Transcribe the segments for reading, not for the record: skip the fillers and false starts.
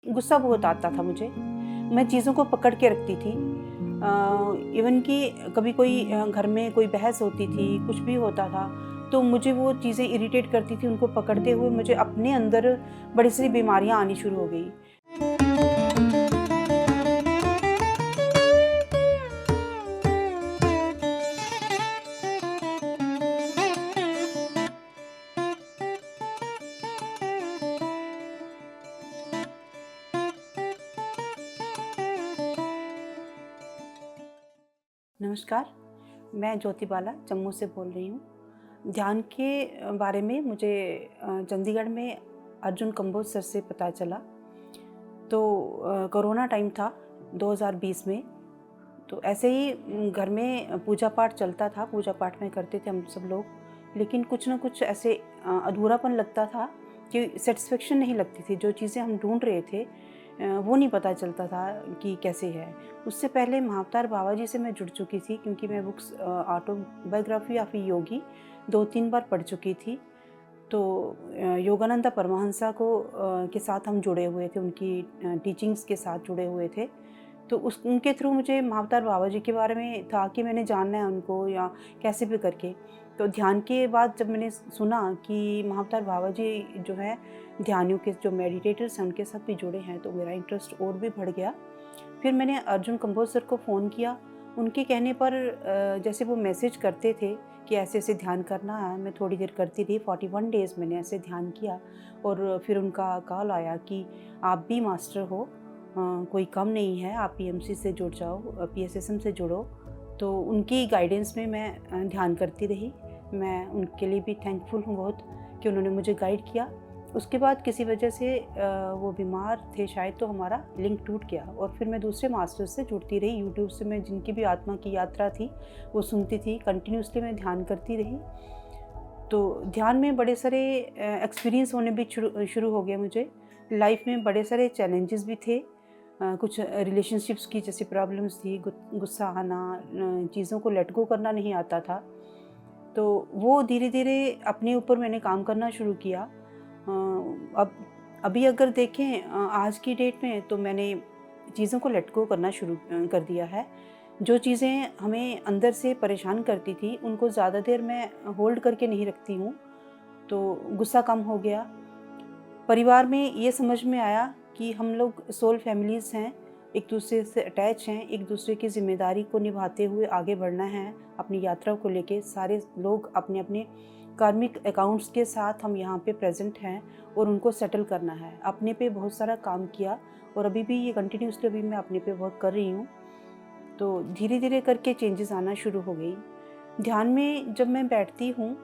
गुस्सा बहुत आता था मुझे। मैं चीज़ों को पकड़ के रखती थी। इवन कि कभी कोई घर में कोई बहस होती थी, कुछ भी होता था, तो मुझे वो चीज़ें इरिटेट करती थी। उनको पकड़ते हुए मुझे अपने अंदर बड़ी सारी बीमारियाँ आनी शुरू हो गई। नमस्कार, मैं ज्योति बाला जम्मू से बोल रही हूँ। ध्यान के बारे में मुझे चंडीगढ़ में अर्जुन कंबोज सर से पता चला। तो कोरोना टाइम था 2020 में। तो ऐसे ही घर में पूजा पाठ चलता था, पूजा पाठ में करते थे हम सब लोग। लेकिन कुछ ना कुछ ऐसे अधूरापन लगता था कि सेटिस्फेक्शन नहीं लगती थी। जो चीज़ें हम ढूंढ रहे थे वो नहीं पता चलता था कि कैसे है। उससे पहले महाअवतार बाबा जी से मैं जुड़ चुकी थी, क्योंकि मैं बुक्स ऑटोबायोग्राफी ऑफ योगी 2-3 बार पढ़ चुकी थी। तो योगानंदा परमहंसा के साथ हम जुड़े हुए थे, उनकी टीचिंग्स के साथ जुड़े हुए थे। तो उनके थ्रू मुझे महाअवतार बाबा जी के बारे में था कि मैंने जानना है उनको, या कैसे भी करके। तो ध्यान के बाद जब मैंने सुना कि महाअवतार बाबा जी जो है ध्यानियों के जो मेडिटेटर्स हैं उनके साथ भी जुड़े हैं, तो मेरा इंटरेस्ट और भी बढ़ गया। फिर मैंने अर्जुन कंबोज सर को फ़ोन किया। उनके कहने पर जैसे वो मैसेज करते थे कि ऐसे ऐसे ध्यान करना है, मैं थोड़ी देर करती रही। 41 डेज़ मैंने ऐसे ध्यान किया। और फिर उनका कॉल आया कि आप भी मास्टर हो, कोई कम नहीं है, आप पीएमसी से जुड़ जाओ, पीएसएसएम से जुड़ो। तो उनकी गाइडेंस में मैं ध्यान करती रही। मैं उनके लिए भी थैंकफुल हूँ बहुत कि उन्होंने मुझे गाइड किया। उसके बाद किसी वजह से वो बीमार थे शायद, तो हमारा लिंक टूट गया। और फिर मैं दूसरे मास्टर से जुड़ती रही। यूट्यूब से मैं जिनकी भी आत्मा की यात्रा थी वो सुनती थी। कंटिन्यूसली मैं ध्यान करती रही। तो ध्यान में बड़े सारे एक्सपीरियंस होने भी शुरू हो गए मुझे। लाइफ में बड़े सारे चैलेंजेस भी थे। कुछ रिलेशनशिप्स की जैसे प्रॉब्लम्स थी, गुस्सा आना, चीज़ों को लेट गो करना नहीं आता था। तो वो धीरे धीरे अपने ऊपर मैंने काम करना शुरू किया। अब अभी अगर देखें आज की डेट में, तो मैंने चीज़ों को लेट गो करना शुरू कर दिया है। जो चीज़ें हमें अंदर से परेशान करती थी उनको ज़्यादा देर मैं होल्ड करके नहीं रखती हूँ। तो गुस्सा कम हो गया। परिवार में ये समझ में आया कि हम लोग सोल फैमिलीज़ हैं, एक दूसरे से अटैच हैं, एक दूसरे की ज़िम्मेदारी को निभाते हुए आगे बढ़ना है। अपनी यात्रा को लेके सारे लोग अपने अपने कार्मिक अकाउंट्स के साथ हम यहाँ पे प्रेजेंट हैं और उनको सेटल करना है। अपने पे बहुत सारा काम किया और अभी भी ये कंटिन्यूसली अभी मैं अपने पे वर्क कर रही हूँ। तो धीरे धीरे करके चेंजेस आना शुरू हो गई। ध्यान में जब मैं बैठती हूँ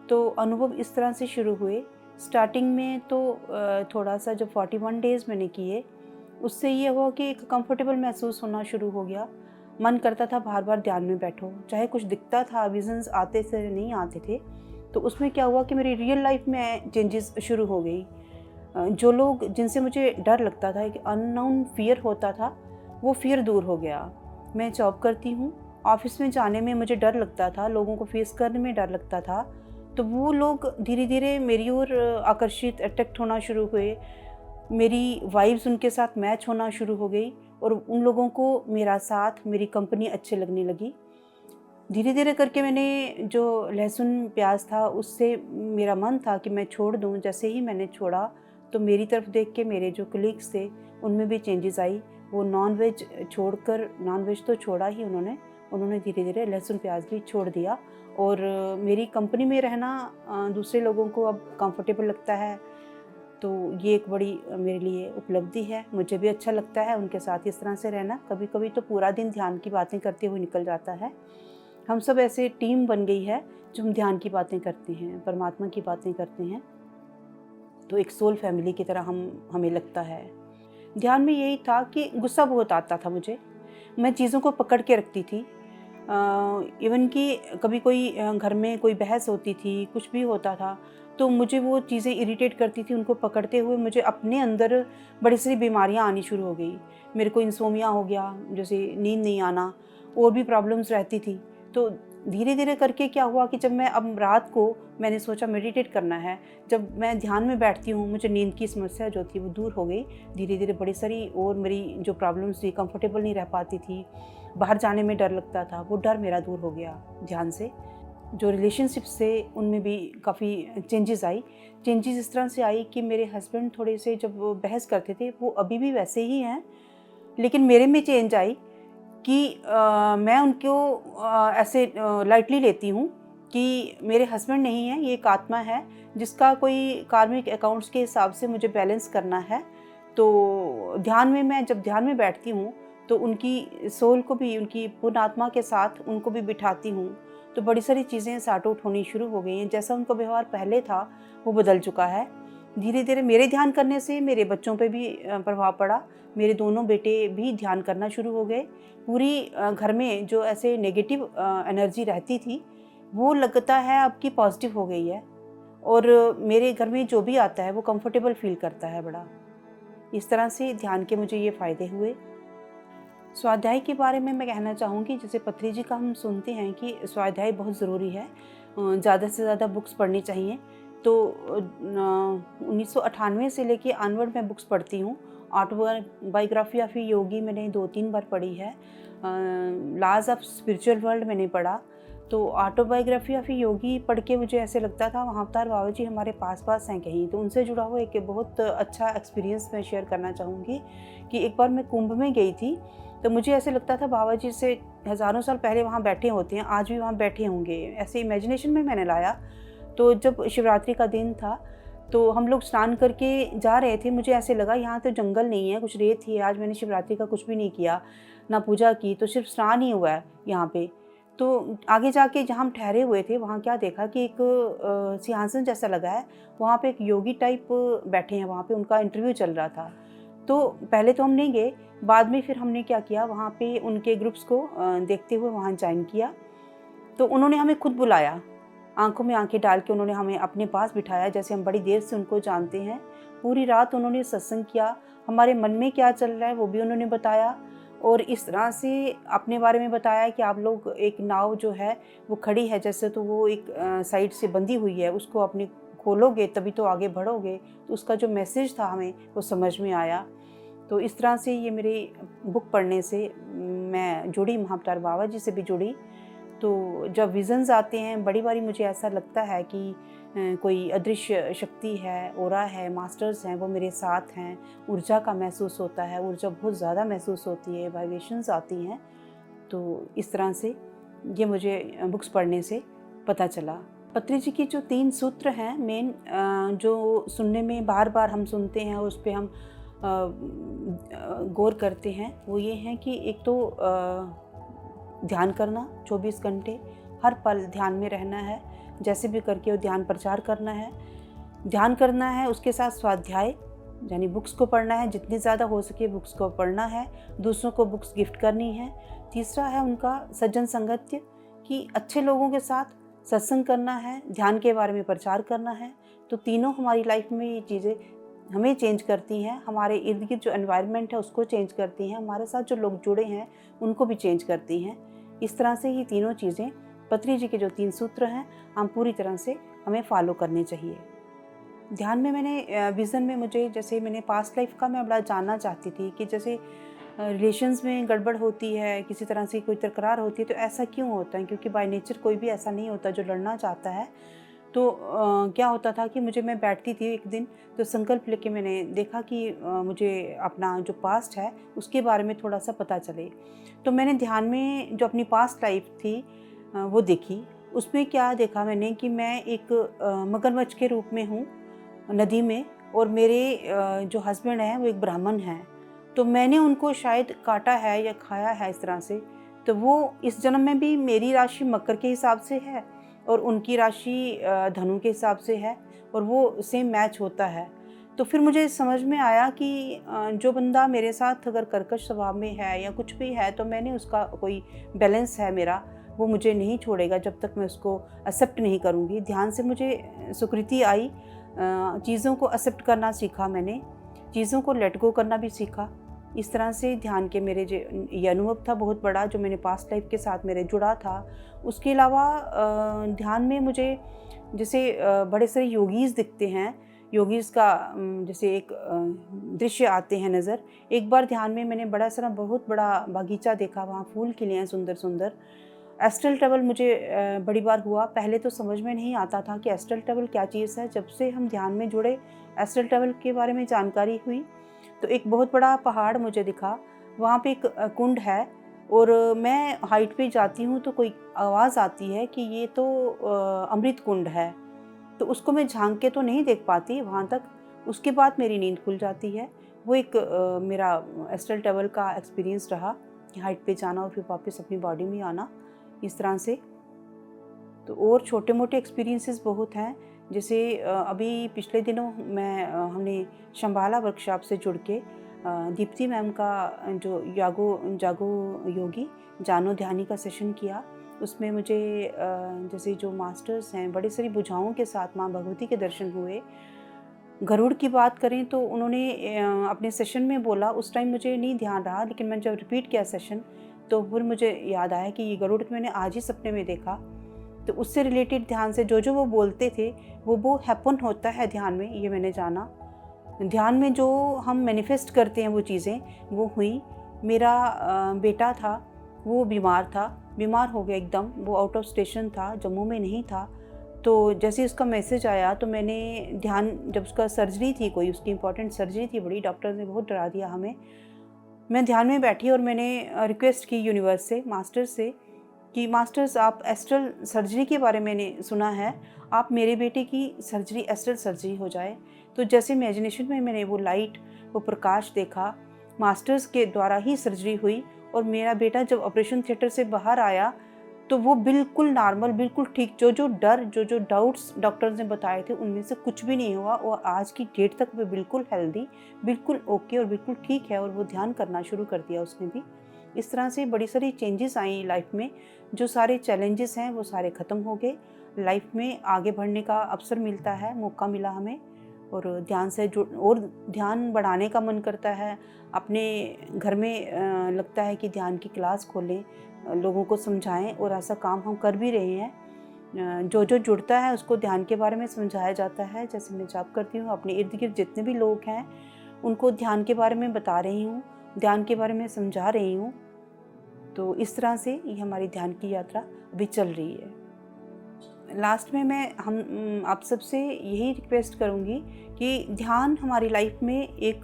तो अनुभव इस तरह से शुरू हुए। स्टार्टिंग में तो थोड़ा सा जब 41 डेज़ मैंने किए, उससे ये हुआ कि एक कंफर्टेबल महसूस होना शुरू हो गया। मन करता था बार बार ध्यान में बैठो, चाहे कुछ दिखता था, विजन्स आते थे नहीं आते थे। तो उसमें क्या हुआ कि मेरी रियल लाइफ में चेंजेस शुरू हो गई। जो लोग जिनसे मुझे डर लगता था, एक अननोन फियर होता था, वो फियर दूर हो गया। मैं जॉब करती हूँ, ऑफिस में जाने में मुझे डर लगता था, लोगों को फेस करने में डर लगता था। तो वो लोग धीरे धीरे मेरी ओर आकर्षित, अट्रैक्ट होना शुरू हुए। मेरी वाइब्स उनके साथ मैच होना शुरू हो गई और उन लोगों को मेरा साथ, मेरी कंपनी अच्छे लगने लगी। धीरे धीरे करके मैंने जो लहसुन प्याज था उससे मेरा मन था कि मैं छोड़ दूं। जैसे ही मैंने छोड़ा तो मेरी तरफ देख के मेरे जो कलीग्स थे उनमें भी चेंजेस आई। वो नॉनवेज छोड़कर, नॉनवेज तो छोड़ा ही उन्होंने धीरे धीरे लहसुन प्याज भी छोड़ दिया। और मेरी कंपनी में रहना दूसरे लोगों को अब कंफर्टेबल लगता है। तो ये एक बड़ी मेरे लिए उपलब्धि है। मुझे भी अच्छा लगता है उनके साथ इस तरह से रहना। कभी कभी तो पूरा दिन ध्यान की बातें करते हुए निकल जाता है। हम सब ऐसे टीम बन गई है जो हम ध्यान की बातें करते हैं, परमात्मा की बातें करते हैं। तो एक सोल फैमिली की तरह हमें लगता है। ध्यान में यही था कि गुस्सा बहुत आता था मुझे। मैं चीज़ों को पकड़ के रखती थी। इवन कि कभी कोई घर में कोई बहस होती थी, कुछ भी होता था, तो मुझे वो चीज़ें इरिटेट करती थी। उनको पकड़ते हुए मुझे अपने अंदर बड़ी सारी बीमारियाँ आनी शुरू हो गई। मेरे को इंसोमिया हो गया, जैसे नींद नहीं आना, और भी प्रॉब्लम्स रहती थी। तो धीरे धीरे करके क्या हुआ कि जब मैं अब रात को मैंने सोचा मेडिटेट करना है, जब मैं ध्यान में बैठती हूँ मुझे नींद की समस्या जो थी वो दूर हो गई। धीरे धीरे बड़ी सारी और मेरी जो प्रॉब्लम्स थी, कंफर्टेबल नहीं रह पाती थी, बाहर जाने में डर लगता था, वो डर मेरा दूर हो गया ध्यान से। जो रिलेशनशिप्स थे उनमें भी काफ़ी चेंजेस आई। चेंजेस इस तरह से आई कि मेरे हस्बैंड थोड़े से जब वो बहस करते थे वो अभी भी वैसे ही हैं, लेकिन मेरे में चेंज आई कि मैं उनको ऐसे लाइटली लेती हूँ कि मेरे हस्बैंड नहीं है, ये एक आत्मा है जिसका कोई कार्मिक अकाउंट्स के हिसाब से मुझे बैलेंस करना है। तो ध्यान में मैं जब ध्यान में बैठती हूँ तो उनकी सोल को भी, उनकी पूर्ण आत्मा के साथ उनको भी बिठाती हूँ, तो बड़ी सारी चीज़ें सॉर्ट आउट होनी शुरू हो गई हैं। जैसा उनका व्यवहार पहले था वो बदल चुका है। धीरे धीरे मेरे ध्यान करने से मेरे बच्चों पे भी प्रभाव पड़ा। मेरे दोनों बेटे भी ध्यान करना शुरू हो गए। पूरी घर में जो ऐसे नेगेटिव एनर्जी रहती थी वो लगता है अब की पॉजिटिव हो गई है, और मेरे घर में जो भी आता है वो कंफर्टेबल फील करता है बड़ा। इस तरह से ध्यान के मुझे ये फ़ायदे हुए। स्वाध्याय के बारे में मैं कहना चाहूँगी, जैसे पत्री जी का हम सुनते हैं कि स्वाध्याय बहुत ज़रूरी है, ज़्यादा से ज़्यादा बुक्स पढ़नी चाहिए। तो 1998 से लेके ऑनवर्ड मैं बुक्स पढ़ती हूँ। ऑटोबायोग्राफी ऑफ योगी मैंने 2-3 बार पढ़ी है। लॉज ऑफ स्पिरिचुअल वर्ल्ड मैंने पढ़ा। तो ऑटोबायोग्राफी ऑफ योगी पढ़ के मुझे ऐसे लगता था वहाँ अवतार बाबा जी हमारे पास पास हैं कहीं, तो उनसे जुड़ा हुआ एक बहुत अच्छा एक्सपीरियंस मैं शेयर करना चाहूँगी कि एक बार मैं कुंभ में गई थी, तो मुझे ऐसे लगता था बाबा जी से हज़ारों साल पहले वहाँ बैठे होते हैं, आज भी वहाँ बैठे होंगे, ऐसे इमेजिनेशन में मैंने लाया। तो जब शिवरात्रि का दिन था तो हम लोग स्नान करके जा रहे थे, मुझे ऐसे लगा यहाँ तो जंगल नहीं है, कुछ रेत ही है, आज मैंने शिवरात्रि का कुछ भी नहीं किया, ना पूजा की, तो सिर्फ स्नान ही हुआ है यहाँ पे। तो आगे जाके जहाँ हम ठहरे हुए थे वहाँ क्या देखा कि एक सिंहासन जैसा लगा है, वहाँ पे एक योगी टाइप बैठे हैं, वहाँ पे उनका इंटरव्यू चल रहा था। तो पहले तो हम नहीं गए, बाद में फिर हमने क्या किया, वहाँ पे उनके ग्रुप्स को देखते हुए वहाँ ज्वाइन किया। तो उन्होंने हमें खुद बुलाया, आंखों में आंखें डाल के उन्होंने हमें अपने पास बिठाया, जैसे हम बड़ी देर से उनको जानते हैं। पूरी रात उन्होंने सत्संग किया, हमारे मन में क्या चल रहा है वो भी उन्होंने बताया, और इस तरह से अपने बारे में बताया कि आप लोग एक नाव जो है वो खड़ी है जैसे, तो वो एक साइड से बंधी हुई है, उसको अपने खोलोगे तभी तो आगे बढ़ोगे। तो उसका जो मैसेज था हमें वो समझ में आया। तो इस तरह से ये मेरी बुक पढ़ने से मैं जुड़ी, महाअवतार बाबा जी से भी जुड़ी। तो जब विजन्स आते हैं बड़ी बारी मुझे ऐसा लगता है कि कोई अदृश्य शक्ति है, ओरा है, मास्टर्स हैं, वो मेरे साथ हैं, ऊर्जा का महसूस होता है, ऊर्जा बहुत ज़्यादा महसूस होती है, वाइब्रेशंस आती हैं। तो इस तरह से ये मुझे बुक्स पढ़ने से पता चला। पत्री जी की जो 3 सूत्र हैं मेन, जो सुनने में बार बार हम सुनते हैं और उस पर हम गौर करते हैं, वो ये हैं कि एक तो ध्यान करना, 24 घंटे हर पल ध्यान में रहना है, जैसे भी करके वो ध्यान प्रचार करना है, ध्यान करना है, उसके साथ स्वाध्याय यानी बुक्स को पढ़ना है, जितनी ज़्यादा हो सके बुक्स को पढ़ना है, दूसरों को बुक्स गिफ्ट करनी है। तीसरा है उनका सज्जन संगत्य, कि अच्छे लोगों के साथ सत्संग करना है, ध्यान के बारे में प्रचार करना है। तो तीनों हमारी लाइफ में ये चीज़ें हमें चेंज करती हैं, हमारे इर्द गिर्द जो एनवायरनमेंट है उसको चेंज करती हैं, हमारे साथ जो लोग जुड़े हैं उनको भी चेंज करती हैं। इस तरह से ये तीनों चीज़ें, पत्री जी के जो 3 सूत्र हैं, हम पूरी तरह से हमें फॉलो करने चाहिए। ध्यान में मैंने विज़न में मुझे, जैसे मैंने पास्ट लाइफ का मैं बड़ा जानना चाहती थी कि जैसे रिलेशंस में गड़बड़ होती है, किसी तरह से कोई तकरार होती है, तो ऐसा क्यों होता है, क्योंकि बाय नेचर कोई भी ऐसा नहीं होता जो लड़ना चाहता है। तो क्या होता था कि मैं बैठती थी एक दिन, तो संकल्प लेके मैंने देखा कि मुझे अपना जो पास्ट है उसके बारे में थोड़ा सा पता चले। तो मैंने ध्यान में जो अपनी पास्ट लाइफ थी वो देखी। उसमें क्या देखा मैंने कि मैं एक मगरमच्छ के रूप में हूँ नदी में, और मेरे जो हस्बैंड हैं वो एक ब्राह्मण हैं। तो मैंने उनको शायद काटा है या खाया है इस तरह से। तो वो इस जन्म में भी मेरी राशि मकर के हिसाब से है और उनकी राशि धनु के हिसाब से है, और वो सेम मैच होता है। तो फिर मुझे समझ में आया कि जो बंदा मेरे साथ अगर कर्कश स्वभाव में है या कुछ भी है, तो मैंने उसका कोई बैलेंस है मेरा, वो मुझे नहीं छोड़ेगा जब तक मैं उसको एक्सेप्ट नहीं करूँगी। ध्यान से मुझे स्वीकृति आई, चीज़ों को एक्सेप्ट करना सीखा मैंने, चीज़ों को लेट गो करना भी सीखा। इस तरह से ध्यान के मेरे जो ये अनुभव था बहुत बड़ा, जो मैंने पास्ट लाइफ के साथ मेरे जुड़ा था। उसके अलावा ध्यान में मुझे जैसे बड़े सारे योगीज़ दिखते हैं, योगीज़ का जैसे एक दृश्य आते हैं नज़र। एक बार ध्यान में मैंने बहुत बड़ा बागीचा देखा, वहाँ फूल खिले हैं सुंदर सुंदर। एस्ट्रल ट्रैवल मुझे बड़ी बार हुआ। पहले तो समझ में नहीं आता था कि एस्ट्रल ट्रैवल क्या चीज़ है। जब से हम ध्यान में जुड़े, एस्ट्रल ट्रैवल के बारे में जानकारी हुई, तो एक बहुत बड़ा पहाड़ मुझे दिखा, वहाँ पे एक कुंड है, और मैं हाइट पे जाती हूँ तो कोई आवाज़ आती है कि ये तो अमृत कुंड है। तो उसको मैं झांक के तो नहीं देख पाती वहाँ तक। उसके बाद मेरी नींद खुल जाती है। वो एक मेरा एस्ट्रल ट्रैवल का एक्सपीरियंस रहा कि हाइट पे जाना और फिर वापस अपनी बॉडी में आना, इस तरह से। तो और छोटे मोटे एक्सपीरियंसेस बहुत हैं। जैसे अभी पिछले दिनों हमने शंबाला वर्कशॉप से जुड़ के दीप्ति मैम का जो जागो योगी जानो ध्यानी का सेशन किया। उसमें मुझे जैसे जो मास्टर्स हैं, बड़ी सारी बुझाओं के साथ माँ भगवती के दर्शन हुए। गरुड़ की बात करें तो उन्होंने अपने सेशन में बोला, उस टाइम मुझे नहीं ध्यान रहा, लेकिन मैंने जब रिपीट किया सेशन तो फिर मुझे याद आया कि ये गरुड़ मैंने आज ही सपने में देखा। तो उससे रिलेटेड ध्यान से जो वो बोलते थे वो हैपन होता है ध्यान में, ये मैंने जाना। ध्यान में जो हम मैनिफेस्ट करते हैं वो चीज़ें वो हुई। मेरा बेटा था, वो बीमार हो गया एकदम। वो आउट ऑफ स्टेशन था, जम्मू में नहीं था। तो जैसे उसका मैसेज आया तो मैंने ध्यान, जब उसका सर्जरी थी, कोई उसकी इंपॉर्टेंट सर्जरी थी बड़ी, डॉक्टर ने बहुत डरा दिया हमें। मैं ध्यान में बैठी और मैंने रिक्वेस्ट की यूनिवर्स से, मास्टर से, कि मास्टर्स आप एस्ट्रल सर्जरी के बारे में मैंने सुना है, आप मेरे बेटे की सर्जरी एस्ट्रल सर्जरी हो जाए। तो जैसे इमेजिनेशन में मैंने वो लाइट, वो प्रकाश देखा, मास्टर्स के द्वारा ही सर्जरी हुई। और मेरा बेटा जब ऑपरेशन थिएटर से बाहर आया तो वो बिल्कुल नॉर्मल, बिल्कुल ठीक। जो डाउट्स डॉक्टर्स ने बताए थे उनमें से कुछ भी नहीं हुआ, और आज की डेट तक वो बिल्कुल हेल्दी, बिल्कुल ओके और बिल्कुल ठीक है। और वो ध्यान करना शुरू कर दिया उसने भी। इस तरह से बड़ी सारी चेंजेस आई लाइफ में। जो सारे चैलेंजेस हैं वो सारे ख़त्म हो गए। लाइफ में आगे बढ़ने का अवसर मिलता है, मौका मिला हमें। और ध्यान से और ध्यान बढ़ाने का मन करता है। अपने घर में लगता है कि ध्यान की क्लास खोलें, लोगों को समझाएं, और ऐसा काम हम कर भी रहे हैं। जो जुड़ता है उसको ध्यान के बारे में समझाया जाता है। जैसे मैं जॉब करती हूँ, अपने इर्द गिर्द जितने भी लोग हैं उनको ध्यान के बारे में बता रही हूँ, ध्यान के बारे में समझा रही हूँ। तो इस तरह से ये हमारी ध्यान की यात्रा अभी चल रही है। लास्ट में मैं आप सबसे यही रिक्वेस्ट करूँगी कि ध्यान हमारी लाइफ में एक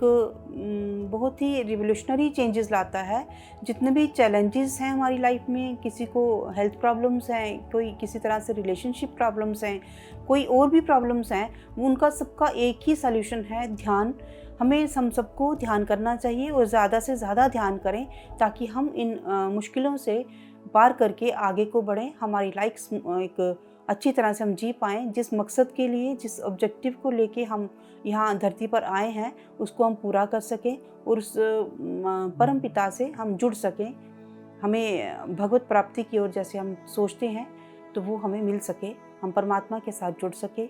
बहुत ही रिवोल्यूशनरी चेंजेस लाता है। जितने भी चैलेंजेस हैं हमारी लाइफ में, किसी को हेल्थ प्रॉब्लम्स हैं, कोई किसी तरह से रिलेशनशिप प्रॉब्लम्स हैं, कोई और भी प्रॉब्लम्स हैं, उनका सबका एक ही सल्यूशन है, ध्यान। हमें हम सबको ध्यान करना चाहिए और ज़्यादा से ज़्यादा ध्यान करें, ताकि हम इन मुश्किलों से पार करके आगे को बढ़ें। हमारी लाइफ एक अच्छी तरह से हम जी पाएँ। जिस मकसद के लिए, जिस ऑब्जेक्टिव को लेके हम यहाँ धरती पर आए हैं, उसको हम पूरा कर सकें और उस परम पिता से हम जुड़ सकें। हमें भगवत प्राप्ति की ओर जैसे हम सोचते हैं तो वो हमें मिल सके, हम परमात्मा के साथ जुड़ सके।